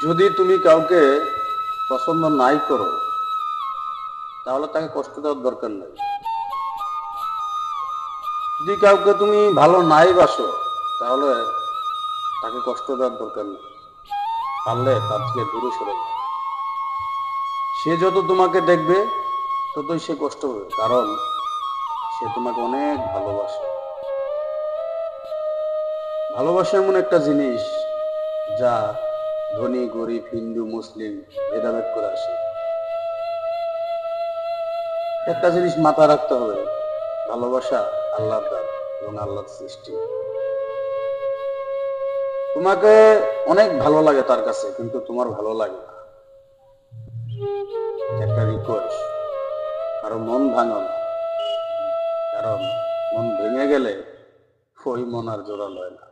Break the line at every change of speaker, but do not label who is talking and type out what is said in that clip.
যদি তুমি কাউকে পছন্দ নাই করো তাহলে তাকে কষ্ট দেওয়ার দরকার নেই। যদি কাউকে তুমি ভালো নাই বাসো তাহলে তাকে কষ্ট দেওয়ার দরকার নেই। পারলে তার থেকে দূরে সরে যাও। সে যত তোমাকে দেখবে ততই সে কষ্ট হবে, কারণ সে তোমাকে অনেক ভালোবাসে। ভালোবাসা এমন একটা জিনিস যা ধনী গরিব হিন্দু মুসলিম ভেদাভেদ করে আসে। একটা জিনিস মাথায় রাখতে হবে, ভালোবাসা আল্লাহর দান এবং আল্লাহর সৃষ্টি। তোমাকে অনেক ভালো লাগে তার কাছে, কিন্তু তোমার ভালো লাগে না। একটা রিকোয়েস্ট, কারো মন ভাঙো না, কারণ মন ভেঙে গেলে ওই মন আর জোড়া লয় না।